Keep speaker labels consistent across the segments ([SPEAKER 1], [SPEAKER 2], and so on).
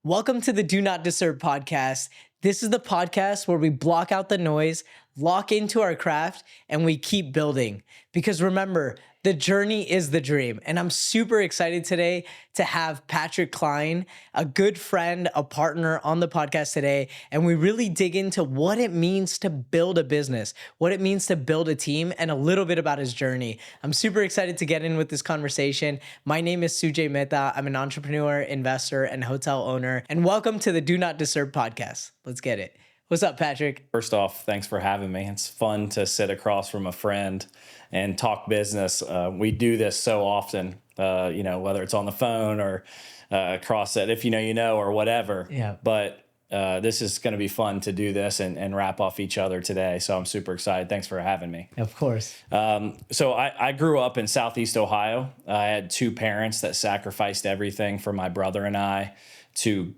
[SPEAKER 1] Welcome to the Do Not Disturb podcast. This is the podcast where we block out the noise, lock into our craft, and we keep building. Because remember, the journey is the dream. And I'm super excited today to have Patrick Klein, a good friend, a partner on the podcast today. And we really dig into what it means to build a business, what it means to build a team, and a little bit about his journey. I'm super excited to get in with this conversation. My name is Sujay Mehta. I'm an entrepreneur, investor, and hotel owner. And welcome to the Do Not Disturb podcast. Let's get it. What's up, Patrick?
[SPEAKER 2] First off, thanks for having me. It's fun to sit across from a friend and talk business. We do this so often, whether it's on the phone or across it, if you know, or whatever.
[SPEAKER 1] Yeah.
[SPEAKER 2] But this is going to be fun to do this and wrap off each other today. So I'm super excited. Thanks for having me.
[SPEAKER 1] Of course.
[SPEAKER 2] So I grew up in Southeast Ohio. I had two parents that sacrificed everything for my brother and I to,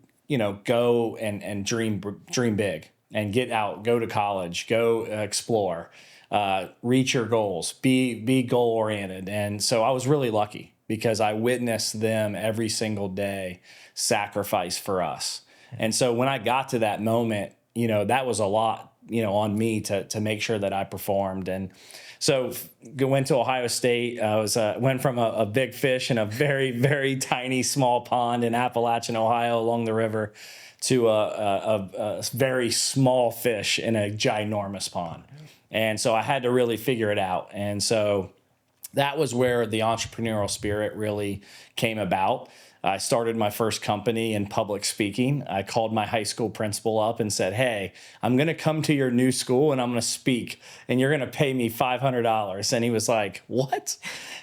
[SPEAKER 2] go and dream big. And get out, go to college, go explore, reach your goals, be goal oriented. And so I was really lucky because I witnessed them every single day sacrifice for us. And so when I got to that moment, that was a lot, on me to make sure that I performed. And so went to Ohio State. I went from a big fish in a very, very tiny, small pond in Appalachian, Ohio, along the river, to a very small fish in a ginormous pond. And so I had to really figure it out. And so that was where the entrepreneurial spirit really came about. I started my first company in public speaking. I called my high school principal up and said, "Hey, I'm going to come to your new school and I'm going to speak and you're going to pay me $500. And he was like, "What?"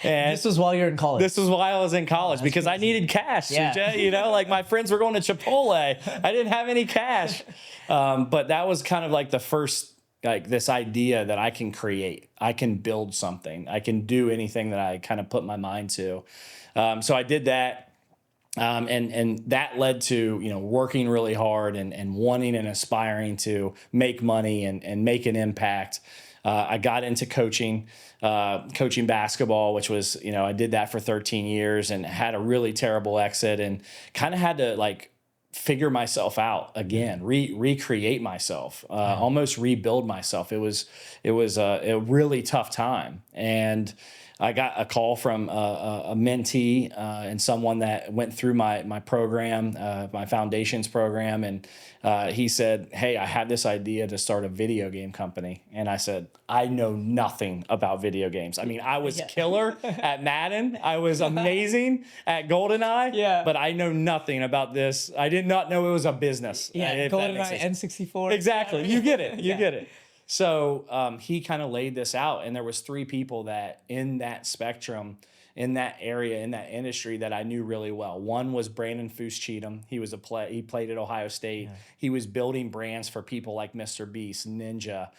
[SPEAKER 2] And
[SPEAKER 1] this was while you're in college.
[SPEAKER 2] This was while I was in college because I needed cash.
[SPEAKER 1] Yeah.
[SPEAKER 2] Like my friends were going to Chipotle. I didn't have any cash. But that was kind of like the first, this idea that I can create, I can build something, I can do anything that I kind of put my mind to. So I did that. And that led to, working really hard and wanting and aspiring to make money and make an impact. I got into coaching basketball, which was, I did that for 13 years and had a really terrible exit and kind of had to figure myself out again, recreate myself, almost rebuild myself. It was a really tough time. And I got a call from a mentee and someone that went through my program, my foundations program. And he said, "Hey, I have this idea to start a video game company." And I said, "I know nothing about video games. I mean, I was killer at Madden. I was amazing at GoldenEye, but I know nothing about this. I did not know it was a business."
[SPEAKER 1] GoldenEye N64.
[SPEAKER 2] Exactly. You get it. You get it. So he kind of laid this out, and there was three people that in that spectrum, in that area, in that industry that I knew really well. One was Brandon Foose Cheatham. He played at Ohio State. Yeah. He was building brands for people like Mr. Beast, Ninja,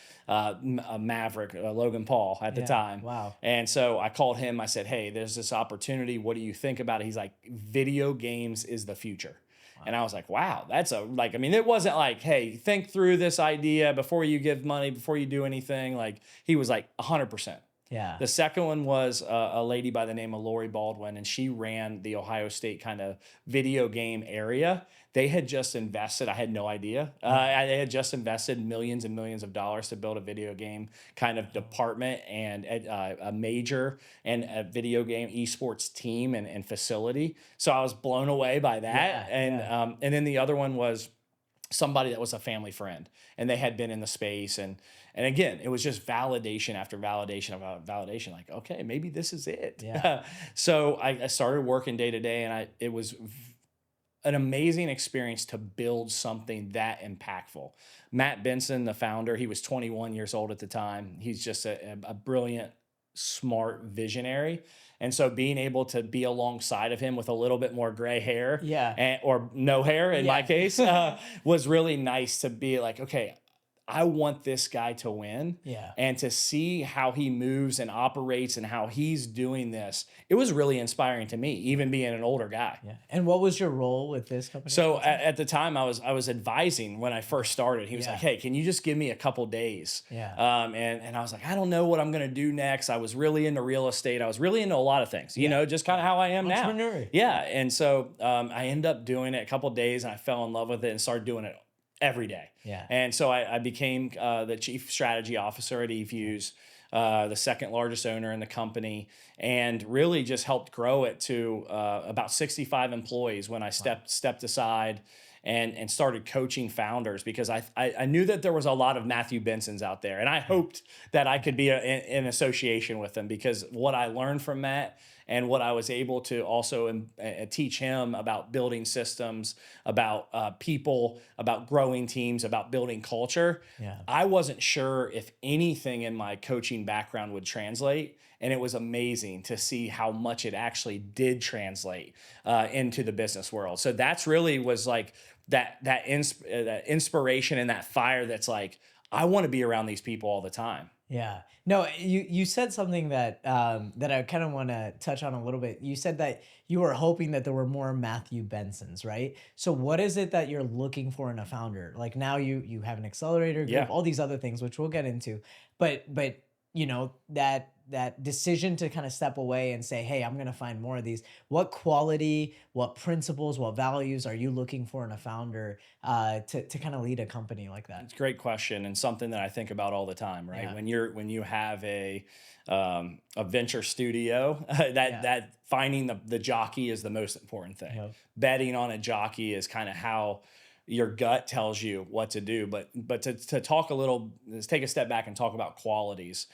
[SPEAKER 2] Maverick, Logan Paul at the time.
[SPEAKER 1] Wow.
[SPEAKER 2] And so I called him. I said, "Hey, there's this opportunity. What do you think about it?" He's like, "Video games is the future." And I was like, wow, it wasn't like, "Hey, think through this idea before you give money, before you do anything." He was like 100%.
[SPEAKER 1] Yeah.
[SPEAKER 2] The second one was a lady by the name of Lori Baldwin, and she ran the Ohio State kind of video game area. They had just invested. I had no idea. They had just invested millions and millions of dollars to build a video game kind of department and a major and a video game esports team and facility. So I was blown away by that. And then the other one was somebody that was a family friend, and they had been in the space. And again, it was just validation after validation about validation. Like, okay, maybe this is it.
[SPEAKER 1] Yeah.
[SPEAKER 2] So I started working day to day, and it was an amazing experience to build something that impactful. Matt Benson, the founder, he was 21 years old at the time. He's just a brilliant, smart visionary. And so being able to be alongside of him with a little bit more gray hair or no hair in my case was really nice to be like, okay, I want this guy to win.
[SPEAKER 1] Yeah.
[SPEAKER 2] And to see how he moves and operates and how he's doing this, it was really inspiring to me, even being an older guy.
[SPEAKER 1] Yeah. And what was your role with this company?
[SPEAKER 2] So at the time, I was advising when I first started. He was
[SPEAKER 1] Yeah.
[SPEAKER 2] like, "Hey, can you just give me a couple days?"
[SPEAKER 1] Yeah.
[SPEAKER 2] And I was like, "I don't know what I'm gonna do next." I was really into real estate. I was really into a lot of things. You know, just kind of how I am now.
[SPEAKER 1] Entrepreneur.
[SPEAKER 2] Yeah. And so I ended up doing it a couple days, and I fell in love with it and started doing it every day.
[SPEAKER 1] Yeah.
[SPEAKER 2] And so I became the chief strategy officer at eFuse, the second largest owner in the company, and really just helped grow it to about 65 employees when I stepped aside and started coaching founders, because I knew that there was a lot of Matthew Bensons out there, and I hoped that I could be in association with them, because what I learned from Matt and what I was able to also teach him about building systems, about people, about growing teams, about building culture.
[SPEAKER 1] Yeah.
[SPEAKER 2] I wasn't sure if anything in my coaching background would translate. And it was amazing to see how much it actually did translate into the business world. So that's really was like that inspiration and that fire that's like, I want to be around these people all the time.
[SPEAKER 1] Yeah. No, you said something that that I kind of want to touch on a little bit. You said that you were hoping that there were more Matthew Bensons, right? So what is it that you're looking for in a founder? Like now you have an accelerator group,
[SPEAKER 2] Yeah.
[SPEAKER 1] all these other things, which we'll get into. But you know, that decision to kind of step away and say, hey, I'm going to find more of these. What quality, what principles, what values are you looking for in a founder to kind of lead a company like that?
[SPEAKER 2] It's a great question, and something that I think about all the time, right?
[SPEAKER 1] Yeah.
[SPEAKER 2] When you have a venture studio, that finding the jockey is the most important thing.
[SPEAKER 1] Yep.
[SPEAKER 2] Betting on a jockey is kind of how your gut tells you what to do. But to talk a little, let's take a step back and talk about qualities.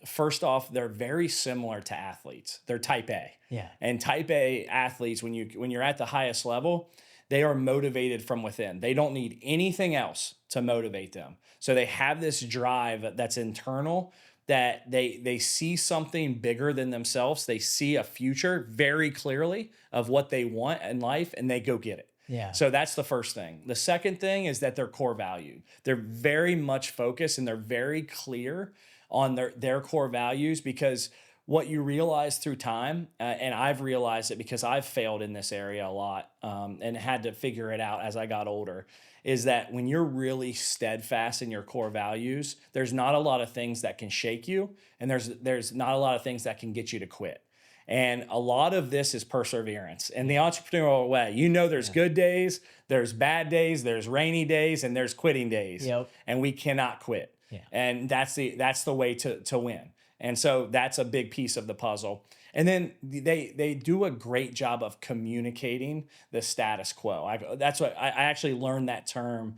[SPEAKER 2] First off, they're very similar to athletes. They're type A.
[SPEAKER 1] Yeah.
[SPEAKER 2] And type A athletes, when you're at the highest level, they are motivated from within. They don't need anything else to motivate them. So they have this drive that's internal, that they see something bigger than themselves. They see a future very clearly of what they want in life, and they go get it.
[SPEAKER 1] Yeah.
[SPEAKER 2] So that's the first thing. The second thing is that they're core valued. They're very much focused and they're very clear on their core values, because what you realize through time, and I've realized it because I've failed in this area a lot and had to figure it out as I got older, is that when you're really steadfast in your core values, there's not a lot of things that can shake you, and there's not a lot of things that can get you to quit. And a lot of this is perseverance. In the entrepreneurial way, you know, there's good days, there's bad days, there's rainy days, and there's quitting days.
[SPEAKER 1] Yep.
[SPEAKER 2] And we cannot quit.
[SPEAKER 1] Yeah.
[SPEAKER 2] And that's the way to win. And so that's a big piece of the puzzle. And then they do a great job of communicating the status quo. That's what I actually learned that term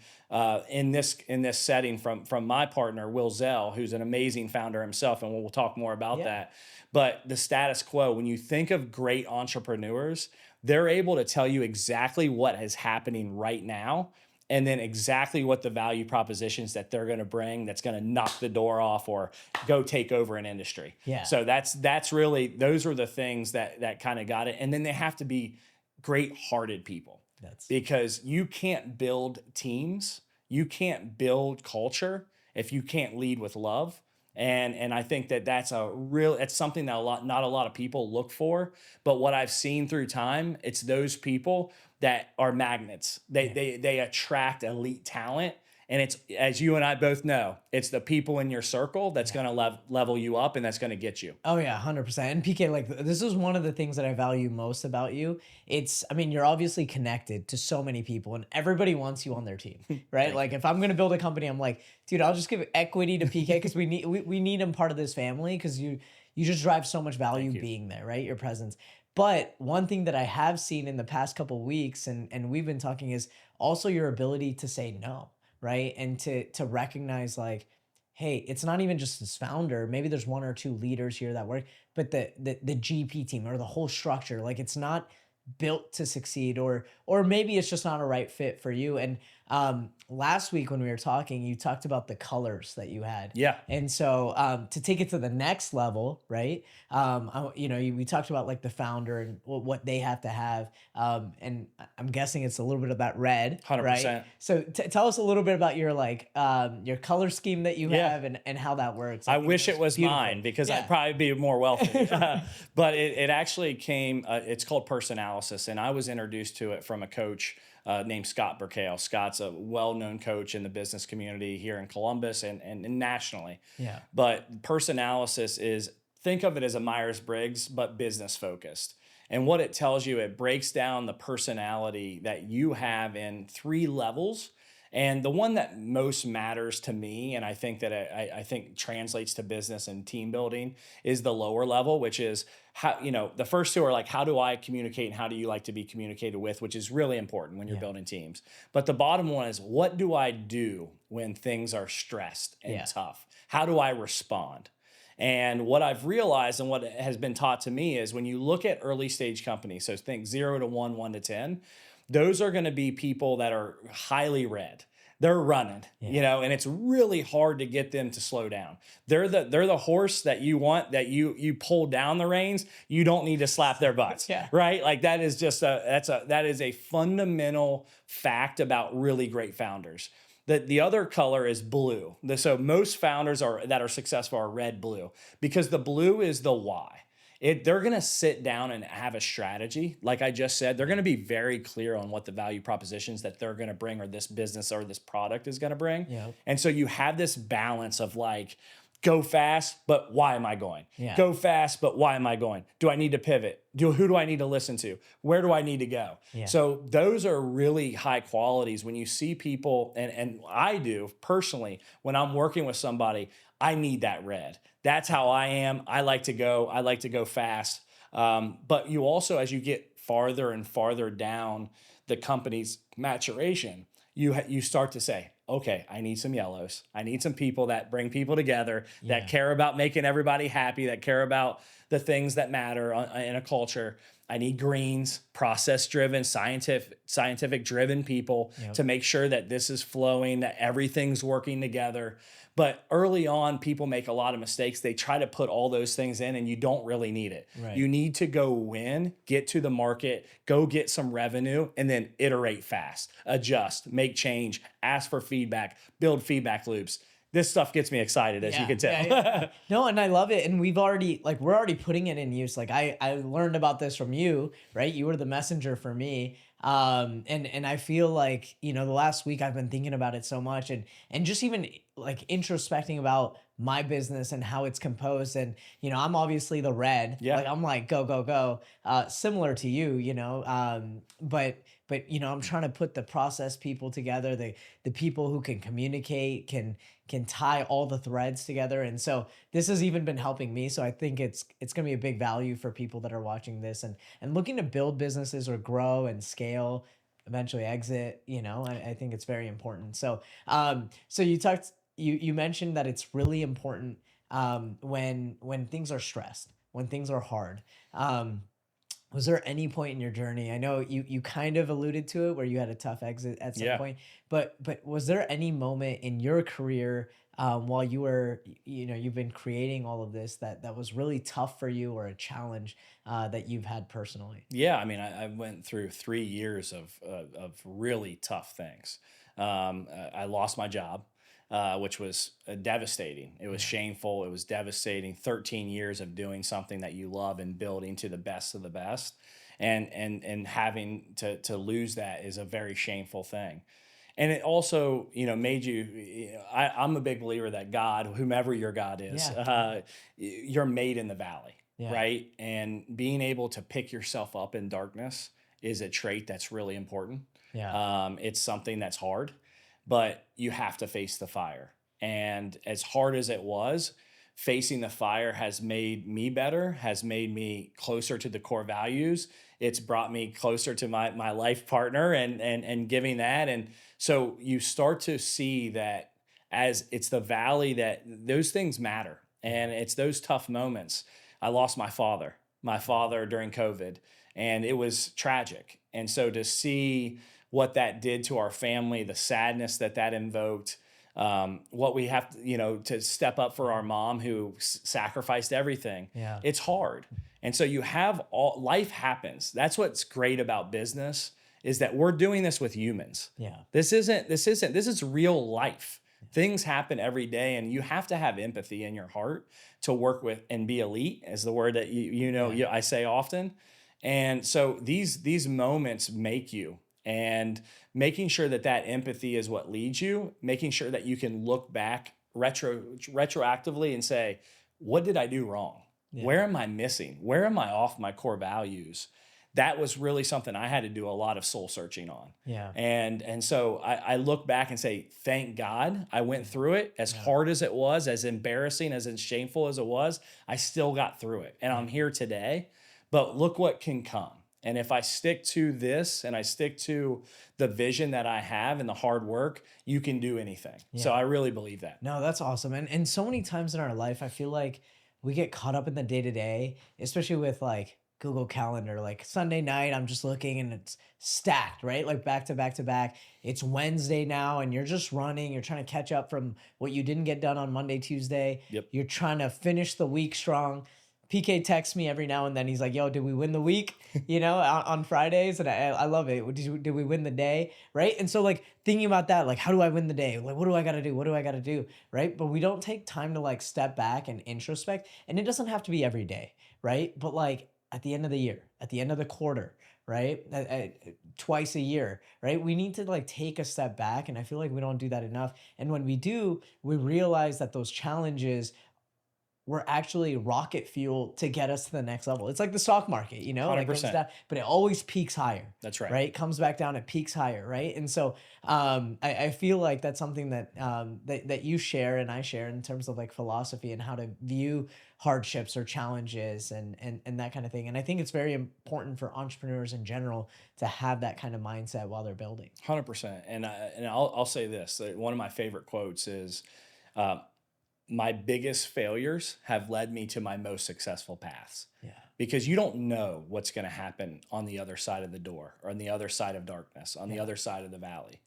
[SPEAKER 2] in this setting from my partner Will Zell, who's an amazing founder himself, and we'll talk more about that. But the status quo, when you think of great entrepreneurs, they're able to tell you exactly what is happening right now, and then exactly what the value propositions that they're going to bring that's going to knock the door off or go take over an industry.
[SPEAKER 1] Yeah.
[SPEAKER 2] So that's really, those are the things that kind of got it. And then they have to be great-hearted people. Because you can't build teams, you can't build culture if you can't lead with love. And I think that's something that not a lot of people look for. But what I've seen through time, it's those people that are magnets. They attract elite talent. And it's, as you and I both know, it's the people in your circle that's going to level you up and that's going to get you.
[SPEAKER 1] Oh yeah, 100%. And PK, like this is one of the things that I value most about you. I mean, you're obviously connected to so many people and everybody wants you on their team, right? Like if I'm going to build a company, I'm like, dude, I'll just give equity to PK because we need him part of this family, because you just drive so much value being there, right? Your presence. But one thing that I have seen in the past couple of weeks, and we've been talking, is also your ability to say no. Right. And to recognize, like, hey, it's not even just this founder. Maybe there's one or two leaders here that work, but the GP team or the whole structure, like it's not built to succeed, or maybe it's just not a right fit for you. And Last week when we were talking, you talked about the colors that you had.
[SPEAKER 2] Yeah.
[SPEAKER 1] And so to take it to the next level, right? We talked about like the founder and what they have to have. And I'm guessing it's a little bit about red, right?
[SPEAKER 2] 100%.
[SPEAKER 1] So tell us a little bit about your color scheme that you
[SPEAKER 2] Yeah.
[SPEAKER 1] have and how that works.
[SPEAKER 2] I
[SPEAKER 1] think
[SPEAKER 2] wish it
[SPEAKER 1] that's
[SPEAKER 2] was
[SPEAKER 1] beautiful.
[SPEAKER 2] mine because
[SPEAKER 1] Yeah.
[SPEAKER 2] I'd probably be more wealthy. But it actually came, it's called Personalysis. And I was introduced to it from a coach named Scott Burkale. Scott's a well-known coach in the business community here in Columbus and nationally.
[SPEAKER 1] Yeah.
[SPEAKER 2] But Personalysis is, think of it as a Myers-Briggs, but business focused. And what it tells you, it breaks down the personality that you have in 3 levels. And the one that most matters to me, and I think that I think translates to business and team building, is the lower level, which is how, the first 2 are like, how do I communicate and how do you like to be communicated with, which is really important when you're building teams. But the bottom one is, what do I do when things are stressed and tough? How do I respond? And what I've realized and what has been taught to me is when you look at early stage companies, so think 0 to 1, 1 to 10, those are going to be people that are highly read. They're running, and it's really hard to get them to slow down. They're the horse that you want, that you pull down the reins. You don't need to slap their butts, right? Like that is just that is a fundamental fact about really great founders. The other color is blue. So most founders that are successful are red, blue, because the blue is the why. They're going to sit down and have a strategy. Like I just said, they're going to be very clear on what the value propositions that they're going to bring, or this business or this product is going to bring.
[SPEAKER 1] Yep.
[SPEAKER 2] And so you have this balance of like, go fast, but why am I going?
[SPEAKER 1] Yeah.
[SPEAKER 2] Go fast, but why am I going? Do I need to pivot? Who do I need to listen to? Where do I need to go?
[SPEAKER 1] Yeah.
[SPEAKER 2] So those are really high qualities when you see people, and I do personally, when I'm working with somebody, I need that red. That's how I am. I like to go fast. But you also, as you get farther and farther down the company's maturation, you start to say, okay, I need some yellows. I need some people that bring people together, that care about making everybody happy, that care about the things that matter in a culture. I need greens, process-driven, scientific-driven people to make sure that this is flowing, that everything's working together. But early on, people make a lot of mistakes. They try to put all those things in, and you don't really need it.
[SPEAKER 1] Right.
[SPEAKER 2] You need to go win, get to the market, go get some revenue, and then iterate fast, adjust, make change, ask for feedback, build feedback loops. This stuff gets me excited, as you can tell.
[SPEAKER 1] No, and I love it. And we're already putting it in use. Like I learned about this from you, right? You were the messenger for me. And I feel like, the last week I've been thinking about it so much and just even like introspecting about my business and how it's composed. And, I'm obviously the red, like I'm like, go, go, go, similar to you, but I'm trying to put the process people together, the people who can communicate, can tie all the threads together. And so this has even been helping me. So I think it's going to be a big value for people that are watching this and looking to build businesses or grow and scale, eventually exit, I think it's very important. So, so you mentioned that it's really important, when things are stressed, when things are hard. Was there any point in your journey? I know you kind of alluded to it where you had a tough exit at some point, but was there any moment in your career while you were, you've been creating all of this that was really tough for you, or a challenge that you've had personally?
[SPEAKER 2] Yeah, I mean, I went through 3 years of really tough things. I lost my job. Which was devastating. It was shameful. It was devastating. 13 years of doing something that you love and building to the best of the best, and having to lose that is a very shameful thing. And it also, made you. I'm a big believer that God, whomever your God is, you're made in the valley, right? And being able to pick yourself up in darkness is a trait that's really important. It's something that's hard, but you have to face the fire. And as hard as it was, facing the fire has made me better, has made me closer to the core values. It's brought me closer to my life partner and giving that. And so you start to see that as it's the valley, that those things matter. And it's those tough moments. I lost my father during COVID, and it was tragic. And so to see what that did to our family, the sadness that that invoked, what we have to, to step up for our mom who sacrificed everything.
[SPEAKER 1] Yeah.
[SPEAKER 2] It's hard. And so you have life happens. That's what's great about business is that we're doing this with humans.
[SPEAKER 1] Yeah.
[SPEAKER 2] This is real life. Things happen every day, and you have to have empathy in your heart to work with and be elite, is the word that I say often. And so these moments make you, and making sure that that empathy is what leads you, making sure that you can look back retroactively and say, what did I do wrong?
[SPEAKER 1] Yeah.
[SPEAKER 2] Where am I missing? Where am I off my core values? That was really something I had to do a lot of soul searching on.
[SPEAKER 1] Yeah.
[SPEAKER 2] And so I look back and say, thank God I went through it. As hard as it was, as embarrassing, as shameful as it was, I still got through it. And I'm here today. But look what can come. And if I stick to this and I stick to the vision that I have and the hard work, you can do anything.
[SPEAKER 1] Yeah.
[SPEAKER 2] So I really believe that.
[SPEAKER 1] No, that's awesome. And so many times in our life, I feel like we get caught up in the day to day, especially with like Google Calendar. Like Sunday night, I'm just looking and it's stacked, right? Like back to back to back. It's Wednesday now and you're just running. You're trying to catch up from what you didn't get done on Monday, Tuesday.
[SPEAKER 2] Yep.
[SPEAKER 1] You're trying to finish the week strong. PK texts me every now and then. He's like, yo, did we win the week? On Fridays. And I love it. Did we win the day? Right. And so like thinking about that, like, how do I win the day? Like, what do I got to do? What do I got to do? Right. But we don't take time to like step back and introspect. And it doesn't have to be every day. Right. But like at the end of the year, at the end of the quarter, right? Twice a year, right? We need to like take a step back. And I feel like we don't do that enough. And when we do, we realize that those challenges were actually rocket fuel to get us to the next level. It's like the stock market, like goes
[SPEAKER 2] 100%.
[SPEAKER 1] down, but it always peaks higher.
[SPEAKER 2] That's right.
[SPEAKER 1] Right? Comes back down, it peaks higher, right? And so I feel like that's something that that you share and I share in terms of like philosophy and how to view hardships or challenges and that kind of thing. And I think it's very important for entrepreneurs in general to have that kind of mindset while they're building.
[SPEAKER 2] 100%. And I'll say this. One of my favorite quotes is, my biggest failures have led me to my most successful paths.
[SPEAKER 1] Yeah.
[SPEAKER 2] Because you don't know what's going to happen on the other side of the door or on the other side of darkness, on the other side of the valley.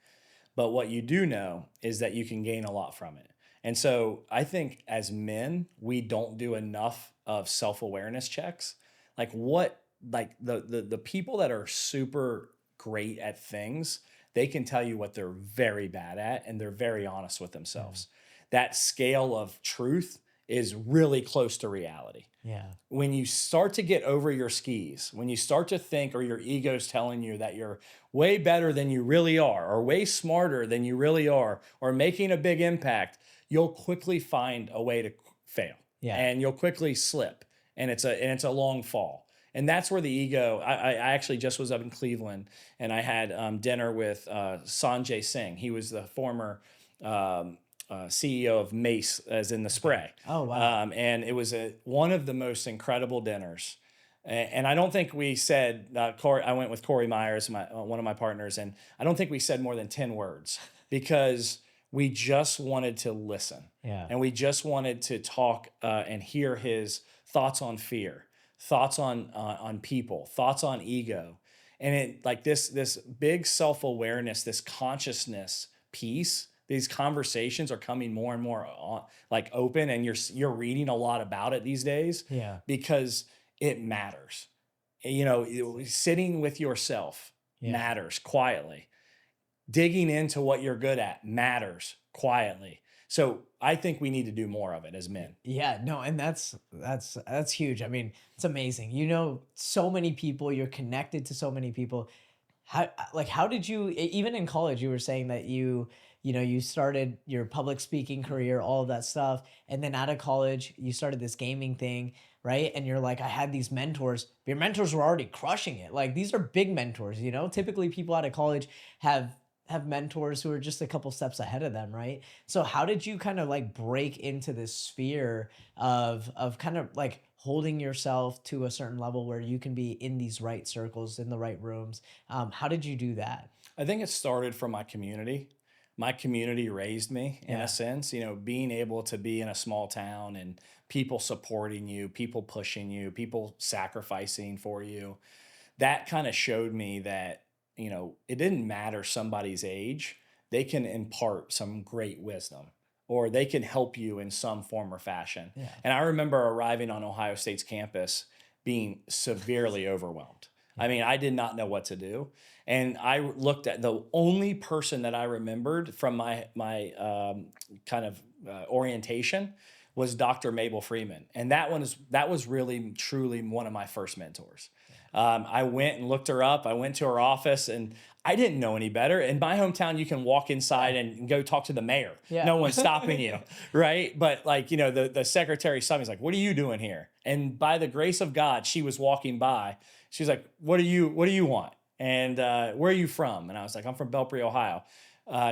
[SPEAKER 2] But what you do know is that you can gain a lot from it. And so I think as men, we don't do enough of self-awareness checks. Like the people that are super great at things, they can tell you what they're very bad at, and they're very honest with themselves. That scale of truth is really close to reality.
[SPEAKER 1] Yeah.
[SPEAKER 2] When you start to get over your skis, when you start to think, or your ego's telling you that you're way better than you really are, or way smarter than you really are, or making a big impact, you'll quickly find a way to fail.
[SPEAKER 1] Yeah.
[SPEAKER 2] And you'll quickly slip. And it's a long fall. And that's where the ego, I actually just was up in Cleveland and I had dinner with Sanjay Singh. He was the former CEO of Mace, as in the spray.
[SPEAKER 1] Oh, wow.
[SPEAKER 2] And it was one of the most incredible dinners. And I don't think we said, I went with Corey Myers, one of my partners, and I don't think we said more than 10 words because we just wanted to listen.
[SPEAKER 1] Yeah.
[SPEAKER 2] And we just wanted to talk and hear his thoughts on fear, thoughts on people, thoughts on ego. And it like this big self-awareness, this consciousness piece. These conversations are coming more and more open, and you're reading a lot about it these days.
[SPEAKER 1] Yeah.
[SPEAKER 2] Because it matters. Sitting with yourself matters quietly. Digging into what you're good at matters quietly. So I think we need to do more of it as men.
[SPEAKER 1] Yeah, no, and that's huge. I mean, it's amazing. So many people, you're connected to so many people. How did you, even in college, you were saying that you started your public speaking career, all of that stuff. And then out of college, you started this gaming thing, right? And you're like, I had these mentors. Your mentors were already crushing it. Like these are big mentors, Typically people out of college have mentors who are just a couple steps ahead of them, right? So how did you kind of like break into this sphere of kind of like holding yourself to a certain level where you can be in these right circles, in the right rooms? How did you do that?
[SPEAKER 2] I think it started from my community. My community raised me in a sense, being able to be in a small town and people supporting you, people pushing you, people sacrificing for you. That kind of showed me that it didn't matter somebody's age. They can impart some great wisdom, or they can help you in some form or fashion.
[SPEAKER 1] Yeah.
[SPEAKER 2] And I remember arriving on Ohio State's campus being severely overwhelmed. I mean, I did not know what to do. And I looked at the only person that I remembered from my kind of orientation was Dr. Mabel Freeman. And that was really, truly one of my first mentors. I went and looked her up. I went to her office, and I didn't know any better. In my hometown, you can walk inside and go talk to the mayor.
[SPEAKER 1] Yeah.
[SPEAKER 2] No one's stopping you, right? But like, the secretary saw me. He's like, "What are you doing here?" And by the grace of God, she was walking by. She's like, What do you want? And where are you from?" And I was like, "I'm from Belpre, Ohio."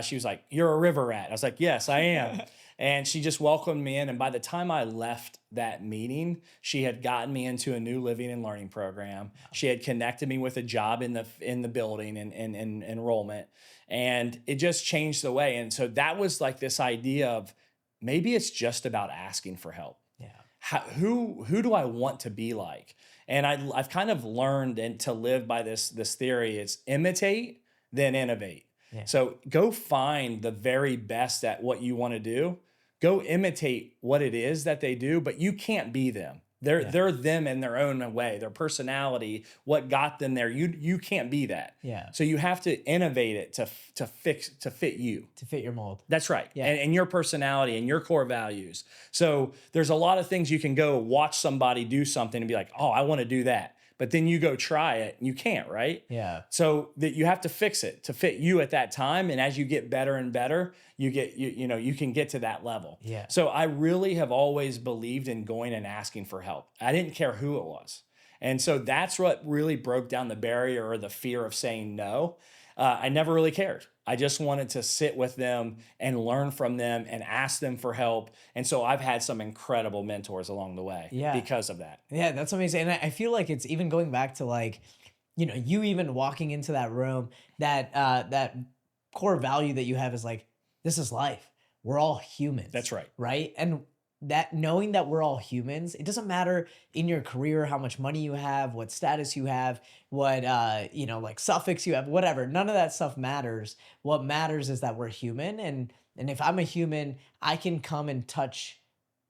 [SPEAKER 2] She was like, "You're a river rat." I was like, "Yes, I am." And she just welcomed me in. And by the time I left that meeting, she had gotten me into a new living and learning program. She had connected me with a job in the building and enrollment. And it just changed the way. And so that was like this idea of maybe it's just about asking for help.
[SPEAKER 1] Yeah.
[SPEAKER 2] Who do I want to be like? And I've kind of learned and to live by this theory is imitate, then innovate.
[SPEAKER 1] Yeah.
[SPEAKER 2] So go find the very best at what you want to do. Go imitate what it is that they do, but you can't be them. They're them in their own way, their personality, what got them there. You can't be that.
[SPEAKER 1] Yeah.
[SPEAKER 2] So you have to innovate it to fit you.
[SPEAKER 1] To fit your mold.
[SPEAKER 2] That's right.
[SPEAKER 1] Yeah.
[SPEAKER 2] And your personality and your core values. So there's a lot of things you can go watch somebody do something and be like, "Oh, I want to do that." But then you go try it and you can't, right?
[SPEAKER 1] Yeah.
[SPEAKER 2] So that you have to fix it to fit you at that time. And as you get better and better, you can get to that level.
[SPEAKER 1] Yeah.
[SPEAKER 2] So I really have always believed in going and asking for help. I didn't care who it was. And so that's what really broke down the barrier or the fear of saying no. I never really cared. I just wanted to sit with them and learn from them and ask them for help. And so I've had some incredible mentors along the way because of that.
[SPEAKER 1] Yeah, that's amazing. And I feel like it's even going back to like, you even walking into that room, that core value that you have is like, this is life. We're all humans.
[SPEAKER 2] That's right.
[SPEAKER 1] Right. And that knowing that we're all humans, it doesn't matter in your career how much money you have, what status you have, what like suffix you have, whatever. None of that stuff matters. What matters is that we're human, and if I'm a human, I can come and touch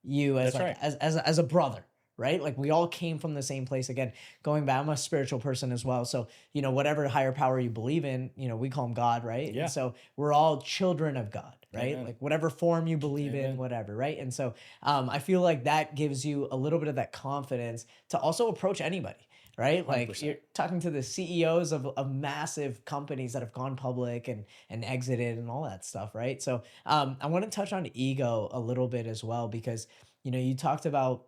[SPEAKER 1] you as
[SPEAKER 2] That's
[SPEAKER 1] like
[SPEAKER 2] right.
[SPEAKER 1] as a brother. Right? Like we all came from the same place. Again, going back, I'm a spiritual person as well. So, whatever higher power you believe in, we call him God, right?
[SPEAKER 2] Yeah.
[SPEAKER 1] And so we're all children of God, right?
[SPEAKER 2] Amen.
[SPEAKER 1] Like whatever form you believe in,
[SPEAKER 2] Amen.
[SPEAKER 1] whatever, right? And so I feel like that gives you a little bit of that confidence to also approach anybody, right? Like
[SPEAKER 2] 100%.
[SPEAKER 1] you're talking to the CEOs of massive companies that have gone public and exited and all that stuff, right? So I want to touch on ego a little bit as well, because, you talked about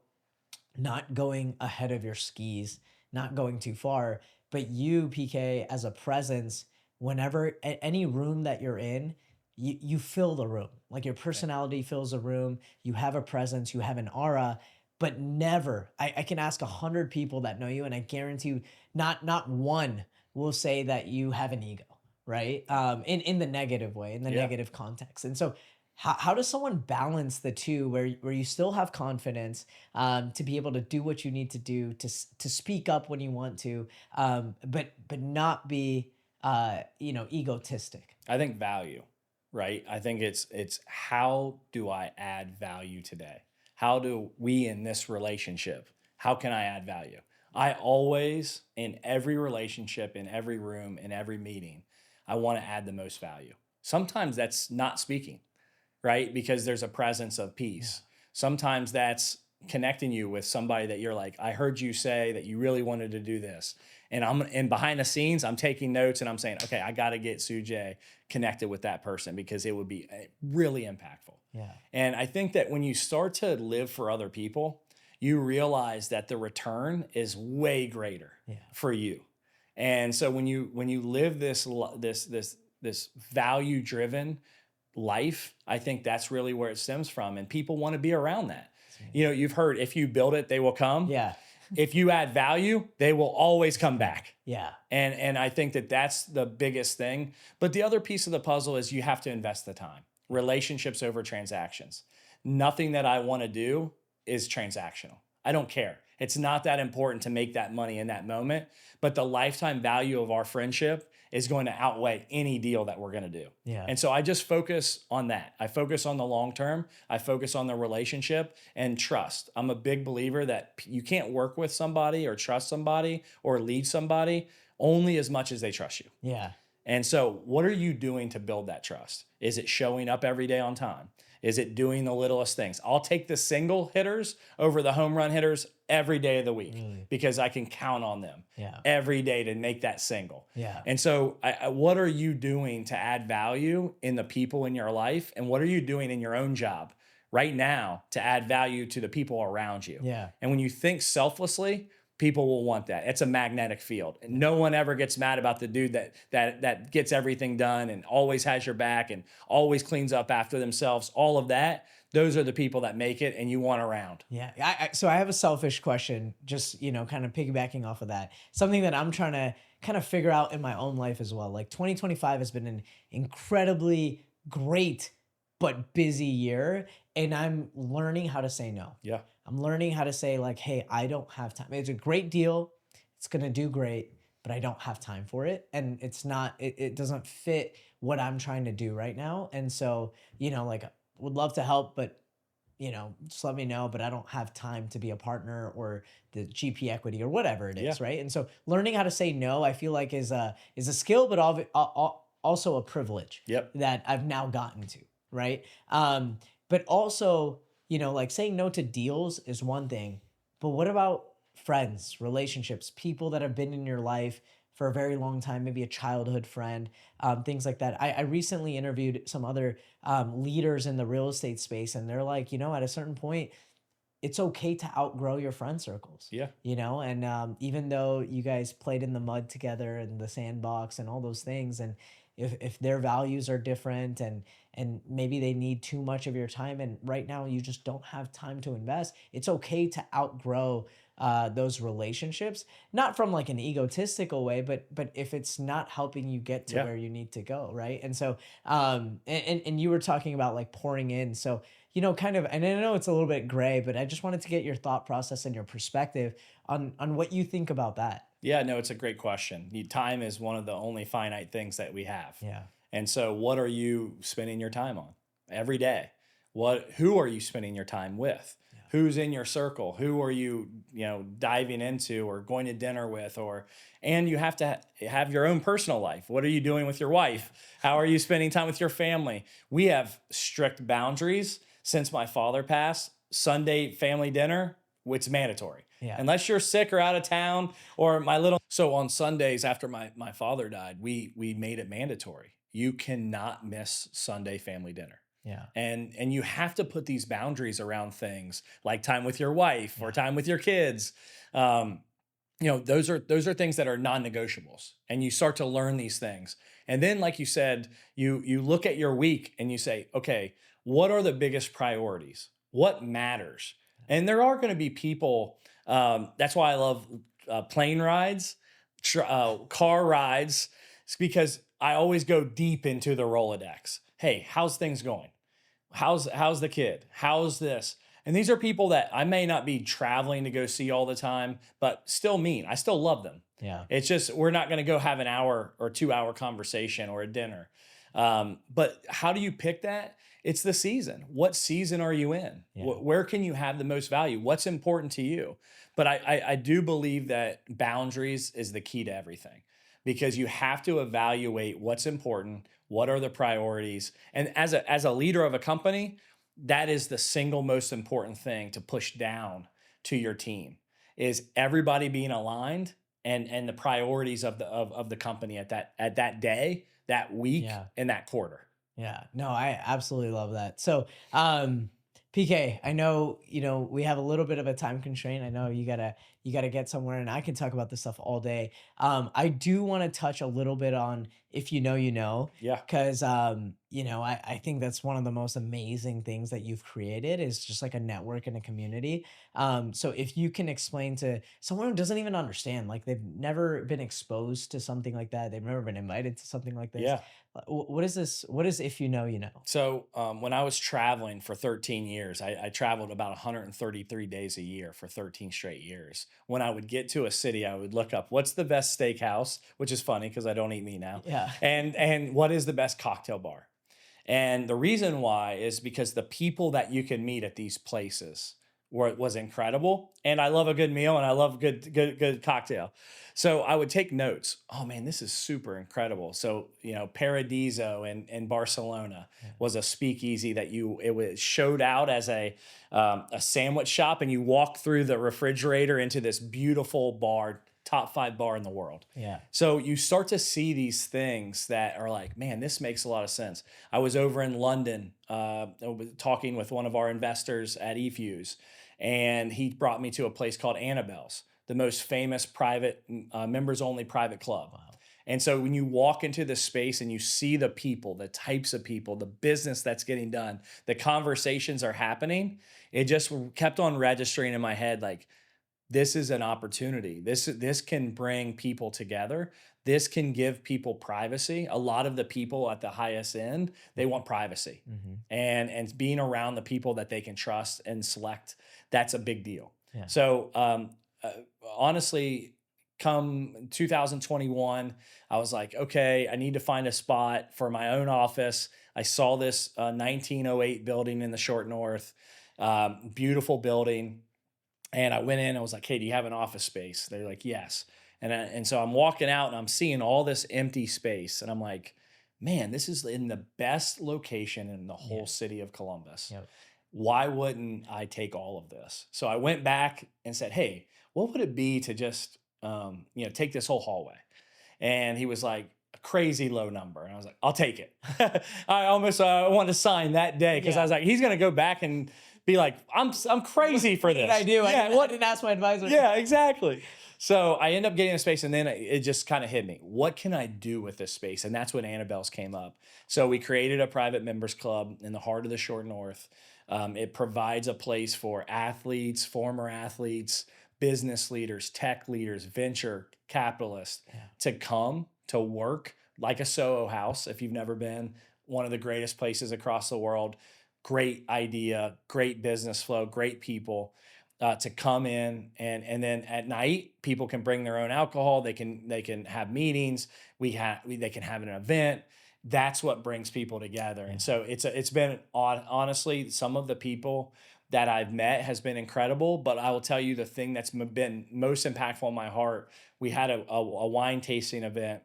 [SPEAKER 1] not going ahead of your skis, not going too far, but you, PK, as a presence, whenever any room that you're in, you fill the room. Like your personality fills the room. You have a presence, you have an aura, but never, I can ask 100 people that know you, and I guarantee you not one will say that you have an ego, right? In the negative way, in the negative context. And so how does someone balance the two where you still have confidence to be able to do what you need to do, to speak up when you want to, but not be egotistic?
[SPEAKER 2] I think value, right? I think it's how do I add value today? How do we in this relationship, how can I add value? I always, in every relationship, in every room, in every meeting, I want to add the most value. Sometimes that's not speaking, right? Because there's a presence of peace. Sometimes that's connecting you with somebody that you're like, I heard you say that you really wanted to do this. And behind the scenes, I'm taking notes and I'm saying, okay, I got to get Sujay connected with that person because it would be really impactful.
[SPEAKER 1] Yeah.
[SPEAKER 2] And I think that when you start to live for other people, you realize that the return is way greater for you. And so when you live this value driven life, I think that's really where it stems from. And people want to be around that. You've heard, if you build it, they will come.
[SPEAKER 1] Yeah.
[SPEAKER 2] If you add value, they will always come back.
[SPEAKER 1] Yeah.
[SPEAKER 2] And I think that that's the biggest thing. But the other piece of the puzzle is you have to invest the time. Relationships over transactions. Nothing that I want to do is transactional. I don't care. It's not that important to make that money in that moment, but the lifetime value of our friendship is going to outweigh any deal that we're going to do.
[SPEAKER 1] Yeah.
[SPEAKER 2] And so I just focus on that. I focus on the long term. I focus on the relationship and trust. I'm a big believer that you can't work with somebody or trust somebody or lead somebody only as much as they trust you.
[SPEAKER 1] Yeah.
[SPEAKER 2] And so, what are you doing to build that trust? Is it showing up every day on time? Is it doing the littlest things? I'll take the single hitters over the home run hitters every day of the week because I can count on them every day to make that single.
[SPEAKER 1] Yeah.
[SPEAKER 2] And so, what are you doing to add value in the people in your life? And what are you doing in your own job right now to add value to the people around you?
[SPEAKER 1] Yeah.
[SPEAKER 2] And when you think selflessly, people will want that. It's a magnetic field. And no one ever gets mad about the dude that gets everything done and always has your back and always cleans up after themselves. All of that, those are the people that make it and you want around.
[SPEAKER 1] Yeah. So I have a selfish question, just, kind of piggybacking off of that. Something that I'm trying to kind of figure out in my own life as well. Like 2025 has been an incredibly great but busy year, and I'm learning how to say no.
[SPEAKER 2] Yeah.
[SPEAKER 1] I'm learning how to say like, hey, I don't have time. It's a great deal. It's going to do great, but I don't have time for it. And it doesn't fit what I'm trying to do right now. And so, like would love to help, but just let me know, but I don't have time to be a partner or the GP equity or whatever it is. Right. And so learning how to say no, I feel like is a skill, but also a privilege that I've now gotten to. Right. But also, like saying no to deals is one thing, but what about friends, relationships, people that have been in your life for a very long time, maybe a childhood friend, things like that. I recently interviewed some other leaders in the real estate space, and they're like, at a certain point, it's okay to outgrow your friend circles.
[SPEAKER 2] Yeah.
[SPEAKER 1] And even though you guys played in the mud together and the sandbox and all those things, and if their values are different and maybe they need too much of your time and right now you just don't have time to invest, it's okay to outgrow those relationships, not from like an egotistical way, but if it's not helping you get to where you need to go, right? And so and you were talking about like pouring in, so kind of, and I know it's a little bit gray, but I just wanted to get your thought process and your perspective on what you think about that.
[SPEAKER 2] Yeah, no, it's a great question. Time is one of the only finite things that we have.
[SPEAKER 1] Yeah.
[SPEAKER 2] And so what are you spending your time on every day? Who are you spending your time with? Yeah. Who's in your circle? Who are you, diving into or going to dinner with, and you have to have your own personal life. What are you doing with your wife? How are you spending time with your family? We have strict boundaries since my father passed. Sunday family dinner, it's mandatory. Yeah. Unless you're sick or out of town or so on Sundays after my father died, we made it mandatory. You cannot miss Sunday family dinner.
[SPEAKER 1] Yeah.
[SPEAKER 2] And you have to put these boundaries around things like time with your wife or time with your kids. Those are things that are non-negotiables, and you start to learn these things. And then, like you said, you look at your week and you say, okay, what are the biggest priorities? What matters? And there are going to be people. That's why I love plane rides, car rides. It's because I always go deep into the Rolodex. Hey, how's things going? How's the kid? How's this? And these are people that I may not be traveling to go see all the time, but still I still love them.
[SPEAKER 1] Yeah.
[SPEAKER 2] It's just, we're not going to go have an hour or 2 hour conversation or a dinner. But how do you pick that? It's the season. What season are you in? Yeah. Where can you have the most value? What's important to you? But I do believe that boundaries is the key to everything, because you have to evaluate what's important, what are the priorities. And as a leader of a company, that is the single most important thing to push down to your team, is everybody being aligned and the priorities of the company at that day, that week, and that quarter.
[SPEAKER 1] Yeah, no, I absolutely love that. So, PK, I know, we have a little bit of a time constraint. I know you gotta you got to get somewhere. And I can talk about this stuff all day. I do want to touch a little bit on if you know, you know,
[SPEAKER 2] Yeah.
[SPEAKER 1] because, you know, I think that's one of the most amazing things that you've created is just like a network and a community. So if you can explain to someone who doesn't even understand, like they've never been exposed to something like that, they've never been invited to something like this.
[SPEAKER 2] Yeah.
[SPEAKER 1] What is this? What is if you know, you know?
[SPEAKER 2] So when I was traveling for 13 years, I traveled about 133 days a year for 13 straight years. When I would get to a city, I would look up what's the best steakhouse, which is funny because I don't eat meat now,
[SPEAKER 1] Yeah.
[SPEAKER 2] and what is the best cocktail bar. And the reason why is because the people that you can meet at these places was incredible. And I love a good meal and I love good cocktail. So I would take notes. Oh man, this is super incredible. So, you know, Paradiso in Barcelona was a speakeasy that it was showed out as a sandwich shop, and you walk through the refrigerator into this beautiful bar, top 5 bar in the world.
[SPEAKER 1] Yeah.
[SPEAKER 2] So you start to see these things that are like, man, this makes a lot of sense. I was over in London talking with one of our investors at eFuse, and he brought me to a place called Annabelle's, the most famous private, members-only private club.
[SPEAKER 1] Wow.
[SPEAKER 2] And so when you walk into this space and you see the people, the types of people, the business that's getting done, the conversations are happening, it just kept on registering in my head like, this is an opportunity. This can bring people together. This can give people privacy. A lot of the people at the highest end, they want privacy.
[SPEAKER 1] Mm-hmm.
[SPEAKER 2] And being around the people that they can trust and select, that's a big deal.
[SPEAKER 1] Yeah.
[SPEAKER 2] So honestly, come 2021, I was like, okay, I need to find a spot for my own office. I saw this 1908 building in the Short North, beautiful building. And I went in, I was like, hey, do you have an office space? They're like, yes. And so I'm walking out and I'm seeing all this empty space. And I'm like, man, this is in the best location in the whole city of Columbus.
[SPEAKER 1] Yep.
[SPEAKER 2] Why wouldn't I take all of this? So I went back and said, hey, what would it be to just, take this whole hallway? And he was like, a crazy low number. And I was like, I'll take it. I almost wanted to sign that day because I was like, he's going to go back and be like, I'm crazy for this.
[SPEAKER 1] What did I do?
[SPEAKER 2] Yeah,
[SPEAKER 1] I didn't ask my advisor.
[SPEAKER 2] yeah, exactly. So I end up getting a space, and then it just kind of hit me. What can I do with this space? And that's when Annabelle's came up. So we created a private members club in the heart of the Short North. It provides a place for athletes, former athletes, business leaders, tech leaders, venture capitalists to come to work like a Soho House. If you've never been, one of the greatest places across the world. Great idea, great business flow, great people to come in, and then at night people can bring their own alcohol. They can have meetings. They can have an event. That's what brings people together. And so it's been honestly, some of the people that I've met has been incredible. But I will tell you the thing that's been most impactful in my heart. We had a wine tasting event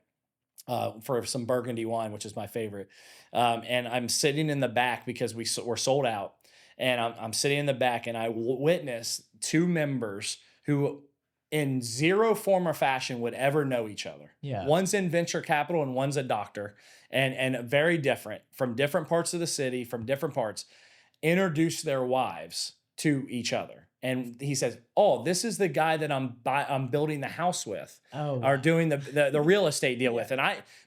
[SPEAKER 2] for some Burgundy wine, which is my favorite. And I'm sitting in the back because we're sold out. And I'm sitting in the back, and I witnessed 2 members who in zero form or fashion would ever know each other.
[SPEAKER 1] Yeah.
[SPEAKER 2] One's in venture capital and one's a doctor, and very different from different parts of the city, from different parts, introduce their wives to each other. And he says, "Oh, this is the guy that I'm building the house with, or doing the real estate deal with." And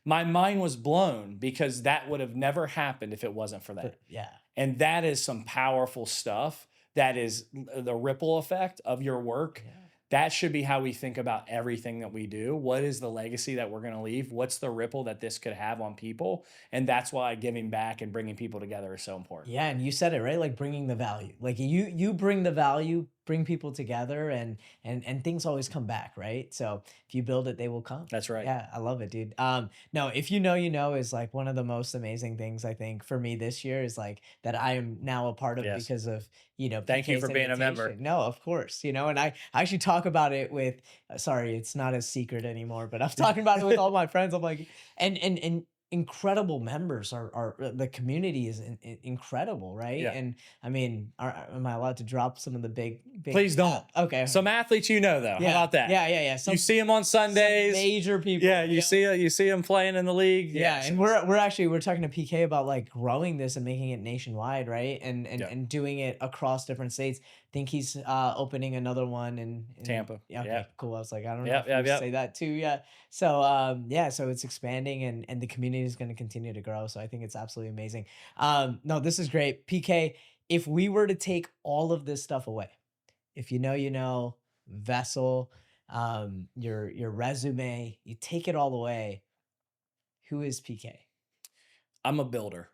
[SPEAKER 2] my mind was blown because that would have never happened if it wasn't for that.
[SPEAKER 1] Yeah.
[SPEAKER 2] And that is some powerful stuff. That is the ripple effect of your work.
[SPEAKER 1] Yeah.
[SPEAKER 2] That should be how we think about everything that we do. What is the legacy that we're going to leave? What's the ripple that this could have on people? And that's why giving back and bringing people together is so important.
[SPEAKER 1] Yeah, and you said it right, like bringing the value. Like you bring the value, bring people together, and things always come back, right? So if you build it, they will come.
[SPEAKER 2] That's right.
[SPEAKER 1] Yeah, I love it, dude. No, if you know, you know is like one of the most amazing things I think for me this year is like that I am now a part of because of
[SPEAKER 2] Thank you
[SPEAKER 1] PK's
[SPEAKER 2] for being a member.
[SPEAKER 1] invitation. No, of course, and I actually talk about it with. Sorry, it's not a secret anymore, but I'm talking about it with all my friends. I'm like, and incredible members. Are the community is incredible, right?
[SPEAKER 2] Yeah.
[SPEAKER 1] And I mean, am I allowed to drop some of the big?
[SPEAKER 2] Please don't.
[SPEAKER 1] Okay.
[SPEAKER 2] Some athletes, though. How
[SPEAKER 1] Yeah.
[SPEAKER 2] about that?
[SPEAKER 1] Yeah.
[SPEAKER 2] You see them on
[SPEAKER 1] Some
[SPEAKER 2] Sundays.
[SPEAKER 1] major people.
[SPEAKER 2] Yeah, you see them playing in the league.
[SPEAKER 1] Yeah, and we're talking to PK about like growing this and making it nationwide, right? And doing it across different states. Think he's opening another one in
[SPEAKER 2] Tampa.
[SPEAKER 1] Yeah, okay,
[SPEAKER 2] Yeah.
[SPEAKER 1] cool. I was like, I don't know
[SPEAKER 2] Yep,
[SPEAKER 1] if you
[SPEAKER 2] yep, yep.
[SPEAKER 1] say that too. Yeah. So yeah, so it's expanding and the community is going to continue to grow. So I think it's absolutely amazing. No, this is great. PK, if we were to take all of this stuff away, if Vessel, your resume, you take it all away, who is PK?
[SPEAKER 2] I'm a builder.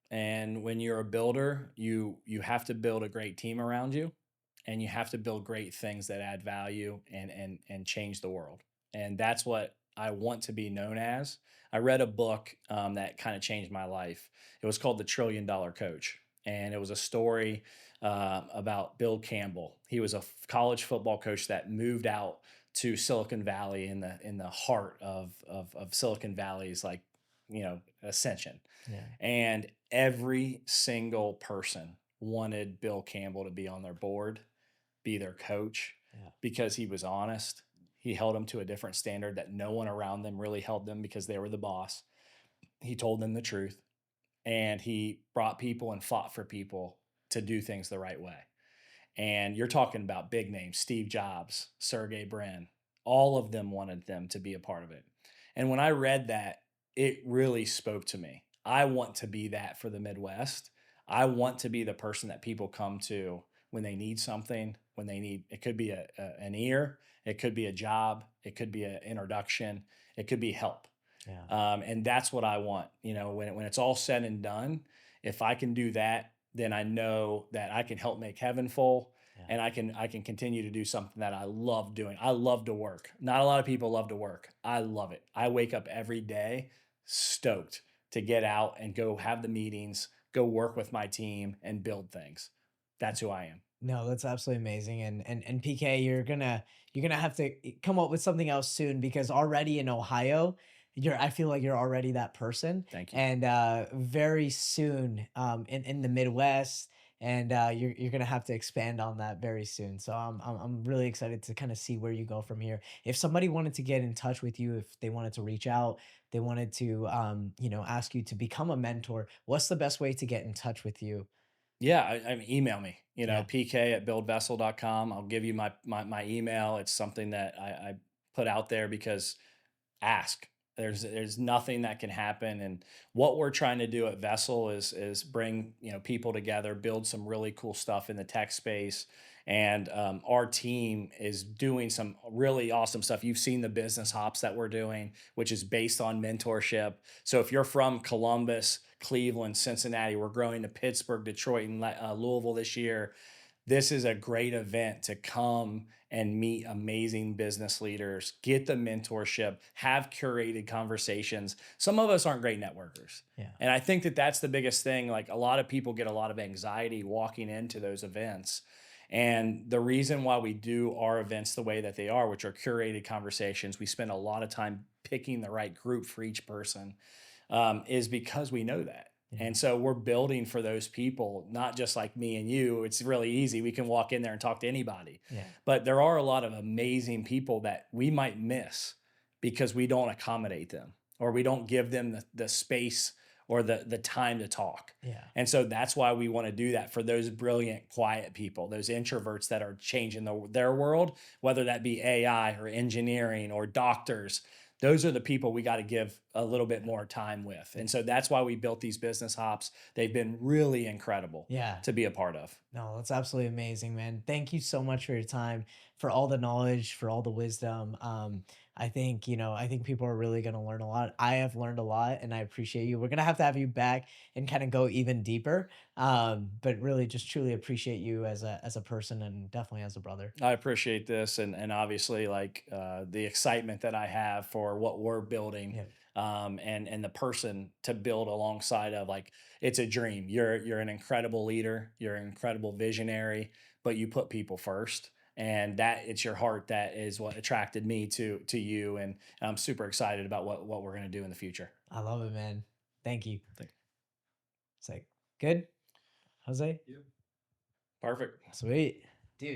[SPEAKER 2] And when you're a builder, you have to build a great team around you, and you have to build great things that add value and change the world. And that's what I want to be known as. I read a book that kind of changed my life. It was called The $1 Trillion Coach, and it was a story about Bill Campbell. He was a college football coach that moved out to Silicon Valley in the heart of Silicon Valley's ascension.
[SPEAKER 1] Yeah.
[SPEAKER 2] And every single person wanted Bill Campbell to be on their board, be their coach, because he was honest. He held them to a different standard that no one around them really held them because they were the boss. He told them the truth, and he brought people and fought for people to do things the right way. And you're talking about big names, Steve Jobs, Sergey Brin, all of them wanted them to be a part of it. And when I read that, it really spoke to me. I want to be that for the Midwest. I want to be the person that people come to when they need something, it could be an ear, it could be a job, it could be an introduction, it could be help.
[SPEAKER 1] Yeah.
[SPEAKER 2] And that's what I want. When it's all said and done, if I can do that, then I know that I can help make heaven full. Yeah. And I can continue to do something that I love doing. I love to work. Not a lot of people love to work. I love it. I wake up every day stoked to get out and go have the meetings, go work with my team and build things. That's who I am.
[SPEAKER 1] No, that's absolutely amazing. And PK, you're gonna have to come up with something else soon, because already in Ohio, I feel like you're already that person.
[SPEAKER 2] Thank you.
[SPEAKER 1] And very soon in the Midwest, and you're gonna have to expand on that very soon. So I'm really excited to kind of see where you go from here. If somebody wanted to get in touch with you, if they wanted to reach out, they wanted to ask you to become a mentor, what's the best way to get in touch with you?
[SPEAKER 2] Yeah, I mean, email me, pk@buildvessel.com. I'll give you my email. It's something that I put out there because ask. There's nothing that can happen. And what we're trying to do at Vessel is bring people together, build some really cool stuff in the tech space. And our team is doing some really awesome stuff. You've seen the business hops that we're doing, which is based on mentorship. So if you're from Columbus, Cleveland, Cincinnati, we're growing to Pittsburgh, Detroit, and Louisville this year. This is a great event to come and meet amazing business leaders, get the mentorship, have curated conversations. Some of us aren't great networkers.
[SPEAKER 1] Yeah.
[SPEAKER 2] And I think that that's the biggest thing. Like, a lot of people get a lot of anxiety walking into those events. And the reason why we do our events the way that they are, which are curated conversations, we spend a lot of time picking the right group for each person, is because we know that. Yeah. And so we're building for those people, not just like me and you. It's really easy. We can walk in there and talk to anybody. Yeah. But there are a lot of amazing people that we might miss because we don't accommodate them, or we don't give them the space or the time to talk. Yeah. And so that's why we want to do that for those brilliant, quiet people, those introverts that are changing their world, whether that be AI or engineering or doctors. Those are the people we got to give a little bit more time with. And so that's why we built these business hops. They've been really incredible to be a part of.
[SPEAKER 1] No, that's absolutely amazing, man. Thank you so much for your time, for all the knowledge, for all the wisdom. I think people are really going to learn a lot. I have learned a lot, and I appreciate you. We're going to have you back and kind of go even deeper. But really just truly appreciate you as a person, and definitely as a brother.
[SPEAKER 2] I appreciate this. And obviously, the excitement that I have for what we're building. Yeah. And the person to build alongside of, it's a dream. You're an incredible leader. You're an incredible visionary, but you put people first. and that it's your heart that is what attracted me to you. And I'm super excited about what we're going to do in the future.
[SPEAKER 1] I love it, man. Thank you. It's like, good, Jose?
[SPEAKER 2] Perfect.
[SPEAKER 1] Sweet. Dude.